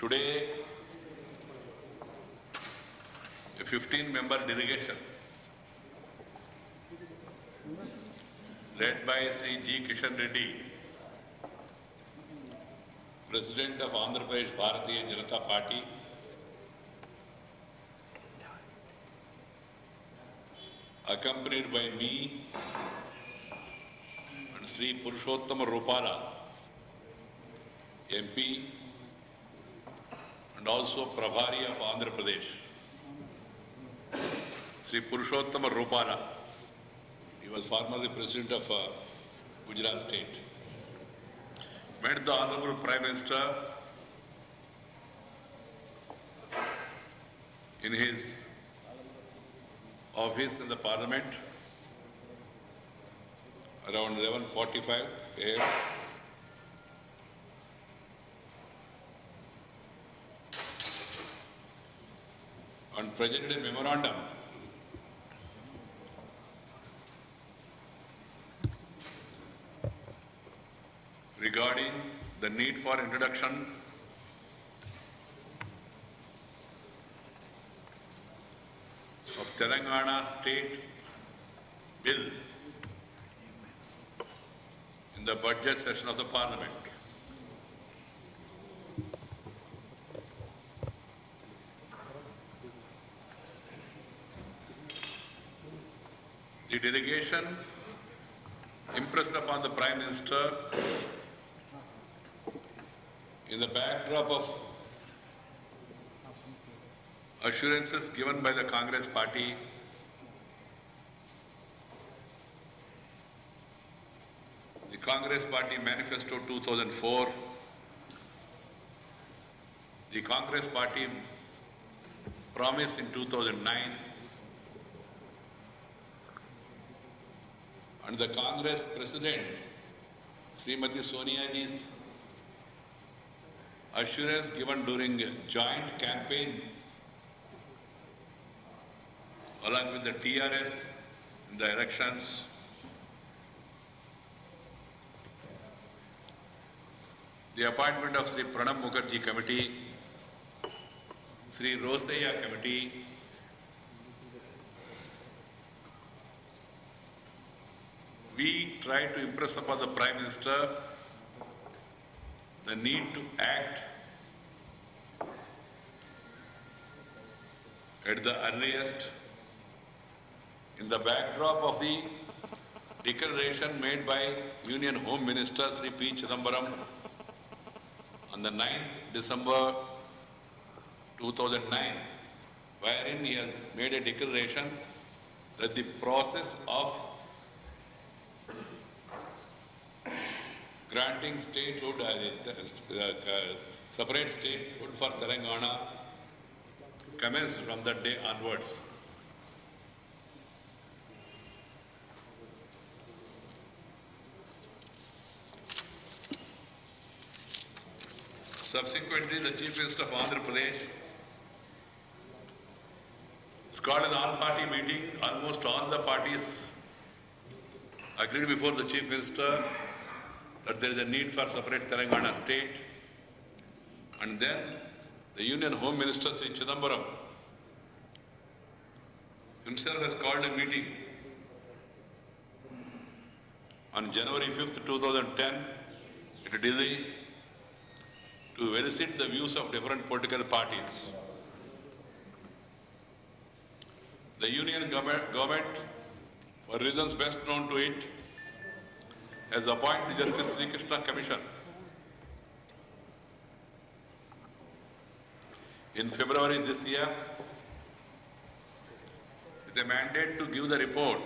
Today, a 15-member delegation led by Sri G. Kishan Reddy, President of Andhra Pradesh Bharatiya Janata Party, accompanied by me and Sri Purushottama Rupala, MP, and also Prabhari of Andhra Pradesh, Sri Purushottama Rupala. He was formerly President of Gujarat State. Met the Honorable Prime Minister in his office in the Parliament around 11:45 a.m. and presented a memorandum regarding the need for introduction of Telangana State Bill in the budget session of the Parliament. The delegation impressed upon the Prime Minister in the backdrop of assurances given by the Congress Party the Congress Party Manifesto 2004, the Congress Party promise in 2009, and the Congress President Srimati Sonia Ji's assurance given during a joint campaign along with the TRS in the elections. The appointment of Sri Pranab Mukherjee Committee, Sri Rosaiya Committee, we try to impress upon the Prime Minister the need to act at the earliest in the backdrop of the declaration made by Union Home Minister Sri P. Chidambaram on the 9th December 2009, wherein he has made a declaration that the process of granting statehood, separate statehood for Telangana commenced from that day onwards. Subsequently, the Chief Minister of Andhra Pradesh has called an all-party meeting. Almost all the parties agreed before the Chief Minister that there is a need for separate Telangana state. And then the Union Home Minister Sri Chidambaram himself has called a meeting on January 5th, 2010 at Delhi to elicit the views of different political parties. The Union government, for reasons best known to it, has appointed the Justice Sri Krishna Commission in February this year with a mandate to give the report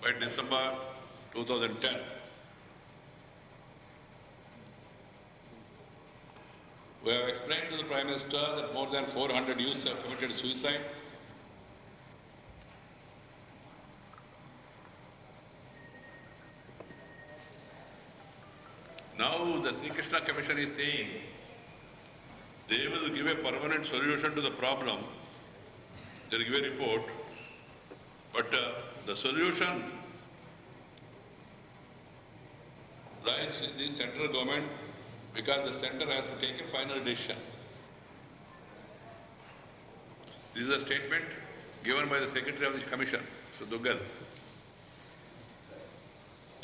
by December 2010. We have explained to the Prime Minister that more than 400 youths have committed suicide. Now the Sri Krishna Commission is saying they will give a permanent solution to the problem. They will give a report, but the solution lies in the central government because the center has to take a final decision. This is a statement given by the Secretary of the Commission, Mr. Duggal.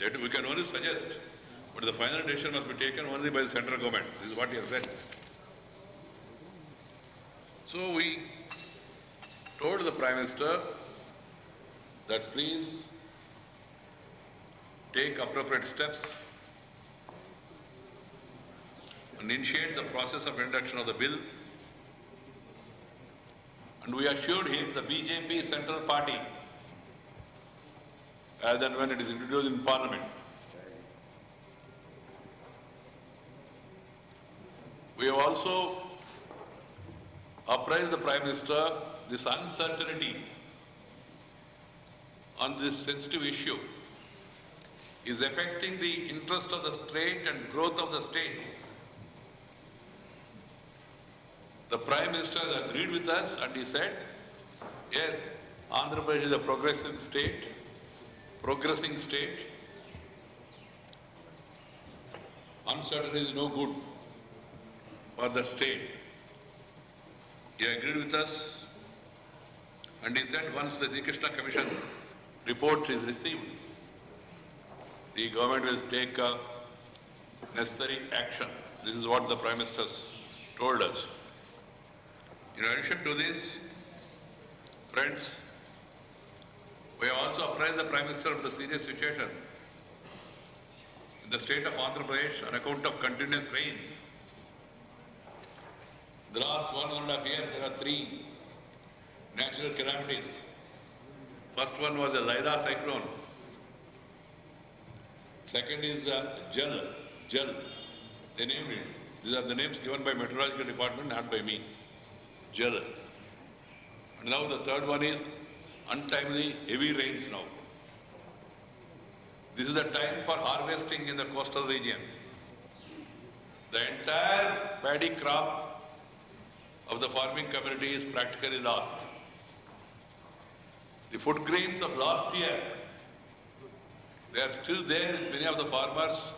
That we can only suggest, but the final decision must be taken only by the central government. This is what he has said. So we told the Prime Minister that please take appropriate steps and initiate the process of introduction of the bill. And we assured him the BJP Central Party, as and when it is introduced in Parliament, we have also apprised the Prime Minister this uncertainty on this sensitive issue is affecting the interest of the state and growth of the state. The Prime Minister has agreed with us and he said, yes, Andhra Pradesh is a progressing state. Uncertainty is no good for the state. He agreed with us and he said once the Sri Krishna Commission report is received, the government will take necessary action. This is what the Prime Minister told us. In addition to this, friends, we have also apprised the Prime Minister of the serious situation in the state of Andhra Pradesh on account of continuous rains. The last 1.5 years, there are 3 natural calamities. First one was a Laida cyclone. Second is Jal. They named it. These are the names given by Meteorological Department, not by me. Jal. And now the third one is untimely heavy rains now. This is the time for harvesting in the coastal region. The entire paddy crop of the farming community is practically lost. The food grains of last year, they are still there with many of the farmers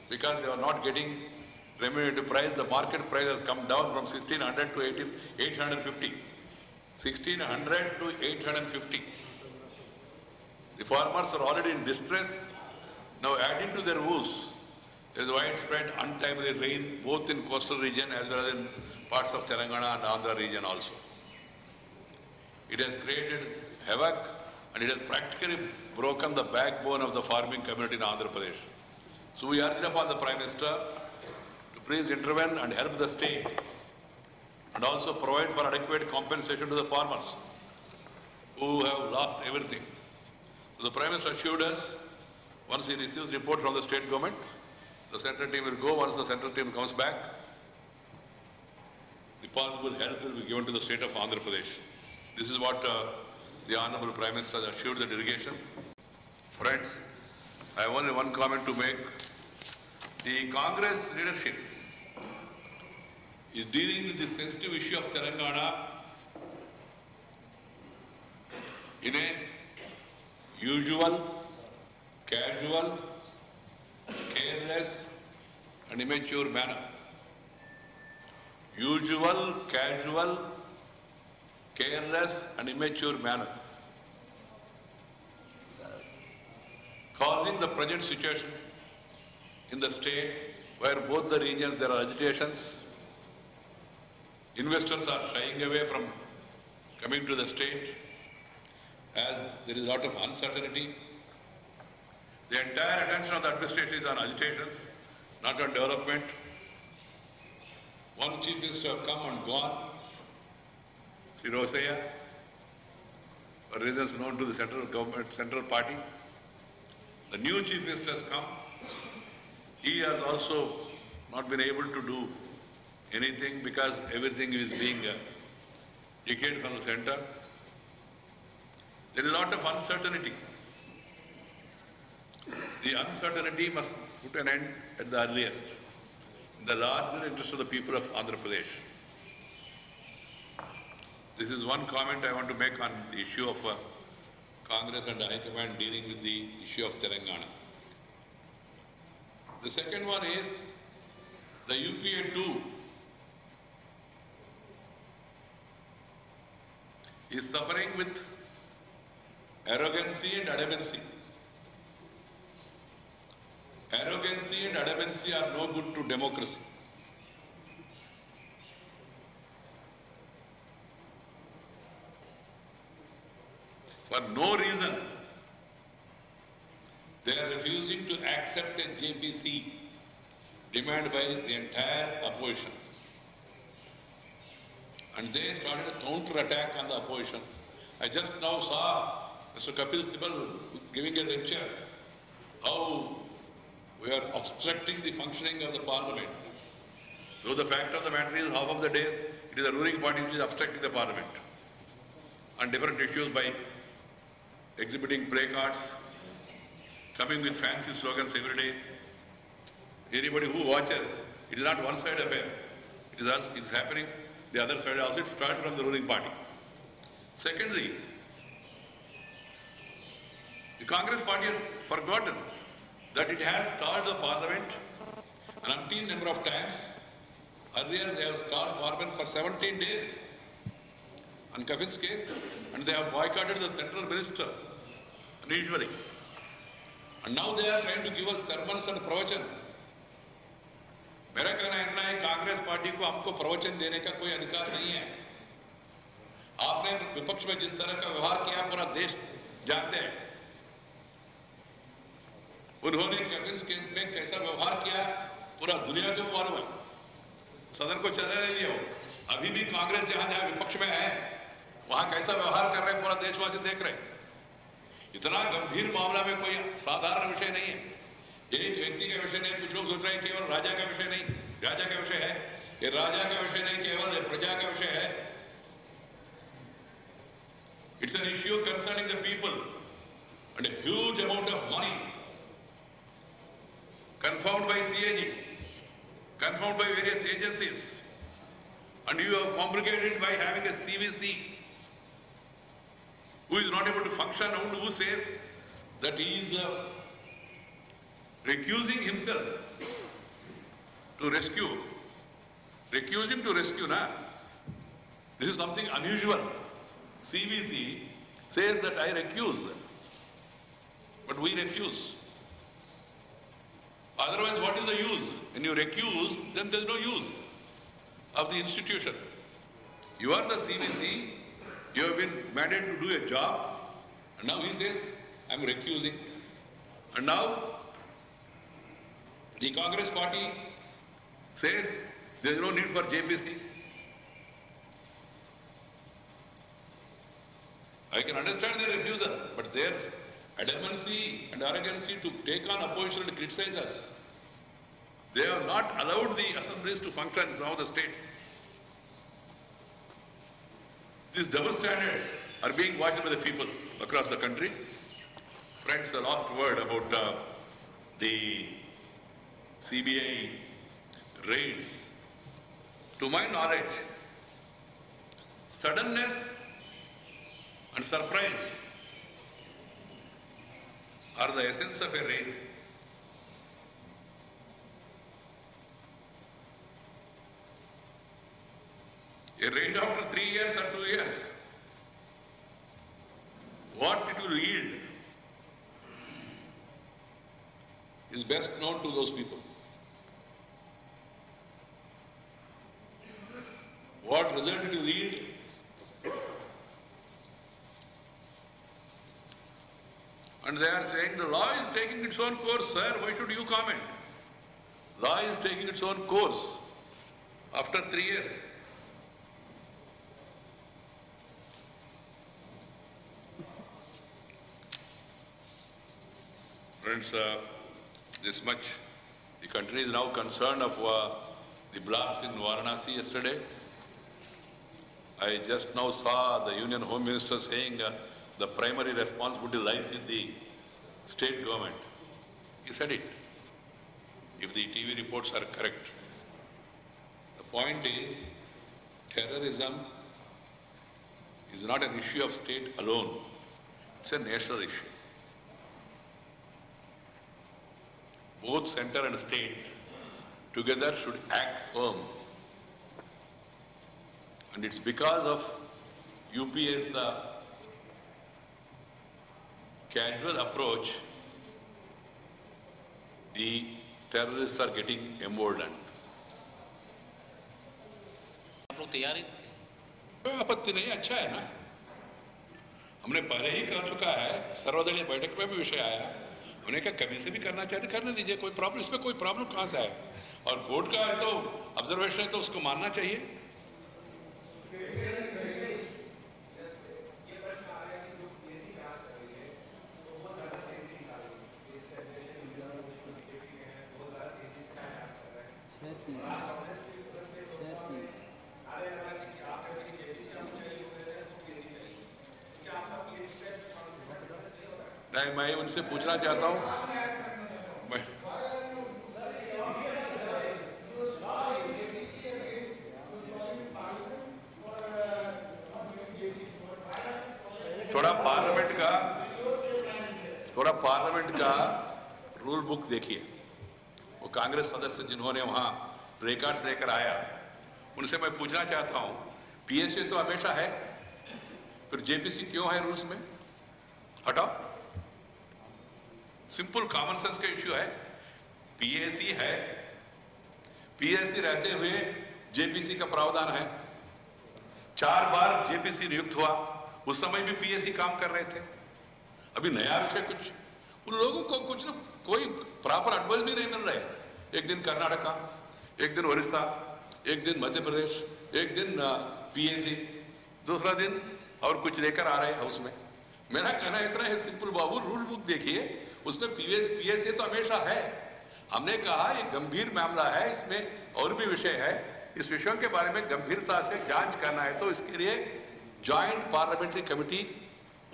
because they are not getting remunerative price. The market price has come down from 1600 to 850. 1600 to 850. The farmers are already in distress. Now adding to their woes, there is widespread untimely rain both in coastal region as well as in parts of Telangana and Andhra region also. It has created havoc and it has practically broken the backbone of the farming community in Andhra Pradesh. So we urge upon the Prime Minister to please intervene and help the state and also provide for adequate compensation to the farmers who have lost everything. So the Prime Minister assured us once he receives report from the state government, the central team will go. Once the central team comes back, the possible help will be given to the state of Andhra Pradesh. This is what the Honorable Prime Minister has assured the delegation. Friends, I have only one comment to make. The Congress leadership is dealing with the sensitive issue of Telangana in a usual, casual, careless and immature manner. Usual, casual, careless and immature manner, causing the present situation in the state where both the regions there are agitations. Investors are shying away from coming to the state as there is a lot of uncertainty. The entire attention of the administration is on agitations, not on development. One chief minister have come and gone, Sri Rosaya, for reasons known to the central government, central party. The new chief minister has come. He has also not been able to do anything because everything is being dictated from the center. There is a lot of uncertainty. The uncertainty must put an end at the earliest, in the larger interest of the people of Andhra Pradesh. This is one comment I want to make on the issue of Congress and High Command dealing with the issue of Telangana. The second one is The UPA too is suffering with arrogancy and adamancy. Arrogancy and adamancy are no good to democracy. For no reason, they are refusing to accept a JPC demanded by the entire opposition. And they started a counter-attack on the opposition. I just now saw Mr. Kapil Sibal giving a lecture how we are obstructing the functioning of the parliament. Though the fact of the matter is, half of the days it is the ruling party which is obstructing the parliament on different issues by exhibiting placards, coming with fancy slogans every day. Anybody who watches, it is not one-side affair. It is happening the other side also. It started from the ruling party. Secondly, the Congress party has forgotten that it has stalled the parliament an umpteen number of times. Earlier they have stalled parliament for 17 days on Kafin's case, and they have boycotted the central minister unusually. And now they are trying to give us sermons and pravachan. मेरा कहना इतना है, Congress party को हमको प्रवचन देने का कोई अधिकार नहीं है। आपने विपक्ष में जिस तरह का व्यवहार किया पूरा देश जानते हैं। उन्होंने कफिन्स केस में कैसा व्यवहार किया पूरा दुनिया को मालूम है। सदन को चलने नहीं दिया। अभी भी कांग्रेस जहां विपक्ष में है वहां कैसा व्यवहार कर रहे हैं पूरा देशवासी देख रहे हैं। इतना गंभीर मामला में कोई साधारण विषय नहीं है। एक व्यक्ति का विषय नहीं। कुछ लोग सोच रहे हैं केवल राजा का विषय नहीं, राजा का विषय है। ये राजा का विषय नहीं, केवल प्रजा का विषय है। It's an issue concerning the people and a huge amount of money confirmed by CAG, confirmed by various agencies, and you have complicated it by having a CVC who is not able to function, and who says that he is recusing himself to rescue. Recusing to rescue, na? This is something unusual. CVC says that I recuse, but we refuse. Otherwise, what is the use? When you recuse, then there is no use of the institution. You are the CVC, you have been mandated to do a job, and now he says, I am recusing. And now, the Congress party says there is no need for JPC. I can understand their refusal, but their adamancy and arrogancy to take on opposition and criticize us. They have not allowed the assemblies to function in some of the states. These double standards are being watched by the people across the country. Friends, a last word about the CBI raids. To my knowledge, suddenness and surprise are the essence of a raid. A raid after 3 years or 2 years, what it will yield is best known to those people. What result it will yield, and they are saying the law is taking its own course. Sir, why should you comment? Law is taking its own course after 3 years. Friends, this much. The country is now concerned of the blast in Varanasi yesterday. I just now saw the Union Home Minister saying the primary responsibility lies with the state government. He said it, if the TV reports are correct. The point is, terrorism is not an issue of state alone. It's a national issue. Both center and state together should act firm. And it's because of UPA's casual approach, the terrorists are getting emboldened. आप लोग तैयार हैं? कोई आपत्ति नहीं, अच्छा है ना। हमने पहले ही कह चुका है, सर्वदलीय बैठक में भी विषय आया, उन्हें कहा कभी से भी करना चाहते करने दीजिए, कोई प्रॉब्लम, इसमें कोई प्रॉब्लम कहाँ से आए। और कोर्ट का है तो ऑब्जर्वेशन है तो उसको मानना चाहिए। नहीं, मैं उनसे पूछना चाहता हूँ, थोड़ा पार्लियामेंट का रूल बुक देखिए। वो कांग्रेस सदस्य जिन्होंने वहां रिकॉर्ड्स लेकर आया, उनसे मैं पूछना चाहता हूं, पीएससी तो हमेशा है, फिर जेपीसी क्यों है रूल्स में? हटाओ। सिंपल कॉमन सेंस का इश्यू है। पीएससी है, पीएससी रहते हुए जेपीसी का प्रावधान है। 4 बार जेपीसी नियुक्त हुआ, उस समय भी पीएससी काम कर रहे थे। अभी नया विषय कुछ, उन लोगों को कुछ न कोई प्रॉपर एडवाइस भी नहीं मिल रहे। एक दिन कर्नाटका, एक दिन उड़ीसा, एक दिन मध्य प्रदेश, एक दिन पीएससी, दूसरा दिन और कुछ लेकर आ रहे हैं हाउस में। मेरा कहना इतना है सिंपल बाबू, रूल बुक देखिए, उसमें पीएससी तो हमेशा है। हमने कहा ये गंभीर मामला है, इसमें और भी विषय है, इस विषयों के बारे में गंभीरता से जांच करना है तो इसके लिए जॉइंट पार्लियामेंट्री कमेटी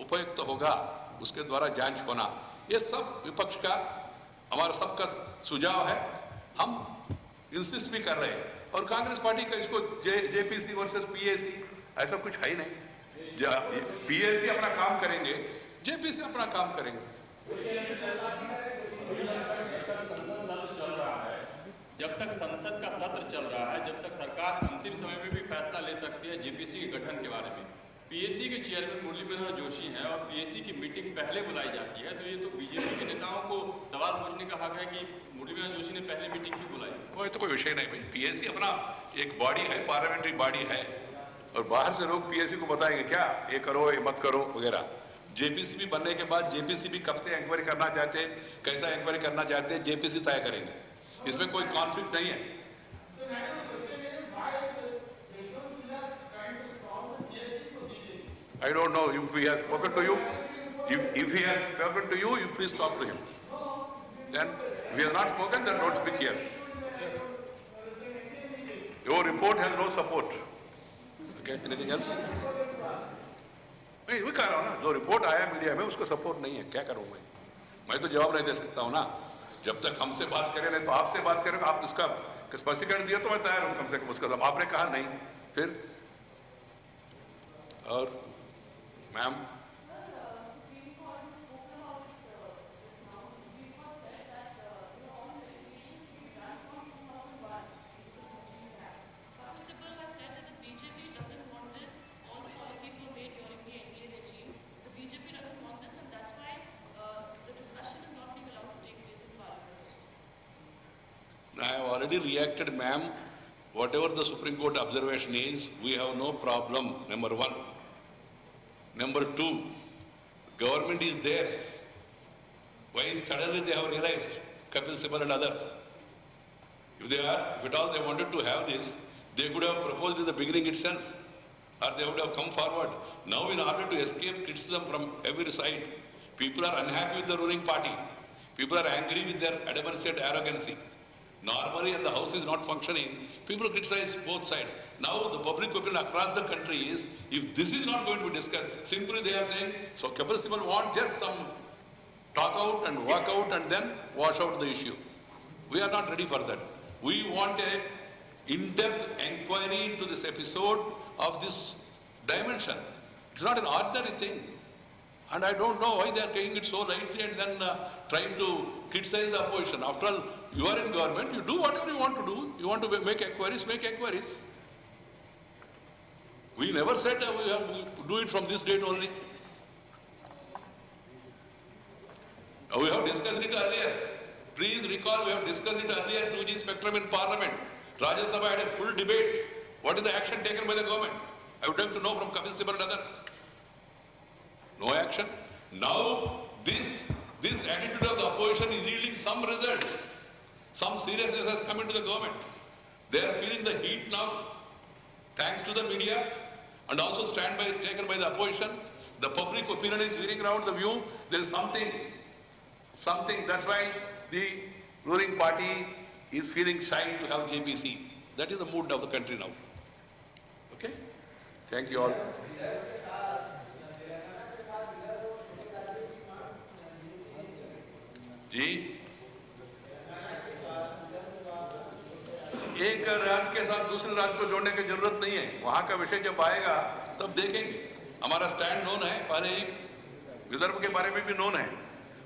उपयुक्त होगा, उसके द्वारा जांच होना। ये सब विपक्ष का, हमारा सबका सुझाव है, हम इंसिस्ट भी कर रहे हैं। और कांग्रेस पार्टी का इसको जेपीसी वर्सेस पीएससी ऐसा कुछ है ही नहीं। पीएससी अपना काम करेंगे, जेपीसी अपना काम करेंगे। जब तक संसद का सत्र चल रहा है, जब तक सरकार अंतिम समय में भी फैसला ले सकती है जेपीसी के गठन के बारे में। पीएससी के चेयरमैन मुरली मनोहर जोशी हैं और पीएससी की मीटिंग पहले बुलाई जाती है, तो ये तो बीजेपी के नेताओं को सवाल पूछने का हक है कि मुरली मनोहर जोशी ने पहले मीटिंग क्यों बुलाई। वो तो कोई विषय नहीं भाई, पीएससी अपना एक बॉडी है, पार्लियामेंट्री बॉडी है, और बाहर से लोग पीएससी को बताएंगे क्या ये करो ये मत करो वगैरह। जेपीसी भी बनने के बाद जेपीसी भी कब से इंक्वायरी करना चाहते हैं, कैसा इंक्वायरी करना चाहते हैं, जेपीसी तय करेंगे, इसमें कोई कॉन्फ्लिक्ट नहीं है। I don't know if he has spoken to you. If he has spoken to you, you please talk to him. Then, if he has not spoken, then don't speak here. Your report has no support. Okay, anything else? नहीं, वही कह रहा हूँ ना, जो report आया media में उसको सपोर्ट नहीं है, क्या करूँ मैं तो जवाब नहीं दे सकता हूँ ना। जब तक हमसे बात करें, नहीं तो आपसे बात करें, आप इसका स्पष्टीकरण दिया तो मैं तैयार हूँ कम से कम उसका। आपने कहा नहीं, फिर और ma'am I have already reacted, ma'am. Whatever the Supreme Court observation is, we have no problem, number one. Number two, government is theirs. Why suddenly they have realized, Kapil Sibal and others? If at all they wanted to have this, they could have proposed in the beginning itself, or they would have come forward. Now in order to escape criticism from every side, people are unhappy with the ruling party. People are angry with their adamance and arrogancy. Normally, and the House is not functioning, people criticize both sides. Now, the public opinion across the country is, if this is not going to be discussed, simply they are saying, so Kapil Sibal want just some talk out and walk out and then wash out the issue. We are not ready for that. We want a in-depth inquiry into this episode of this dimension. It's not an ordinary thing. And I don't know why they are taking it so lightly and then trying to criticize the opposition. After all, you are in government, you do whatever you want to do. You want to make enquiries, make enquiries. We never said we have to do it from this date only. We have discussed it earlier. Please recall, we have discussed it earlier, 2G spectrum in Parliament. Rajya Sabha had a full debate. What is the action taken by the government? I would like to know from Kapil Sibal and others. No action. Now, this attitude of the opposition is yielding some result. Some seriousness has come into the government. They are feeling the heat now, thanks to the media, and also stand by taken by the opposition. The public opinion is veering around the view. There is something. That's why the ruling party is feeling shy to have JPC. That is the mood of the country now. Okay? Thank you all. जी, एक राज्य के साथ दूसरे राज्य को जोड़ने की जरूरत नहीं है। वहां का विषय जब आएगा तब देखेंगे। हमारा स्टैंड नोन है, पहले ही विदर्भ के बारे में भी नोन है,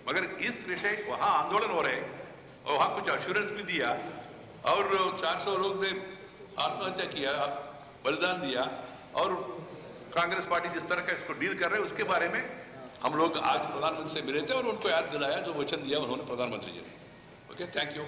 मगर इस विषय वहां आंदोलन हो रहे और वहां कुछ अश्योरेंस भी दिया और 400 लोग ने आत्महत्या किया, बलिदान दिया, और कांग्रेस पार्टी जिस तरह का इसको डील कर रहे हैं उसके बारे में हम लोग आज प्रधानमंत्री से मिले थे और उनको याद दिलाया जो वचन दिया उन्होंने प्रधानमंत्री जी ने। Okay, thank you.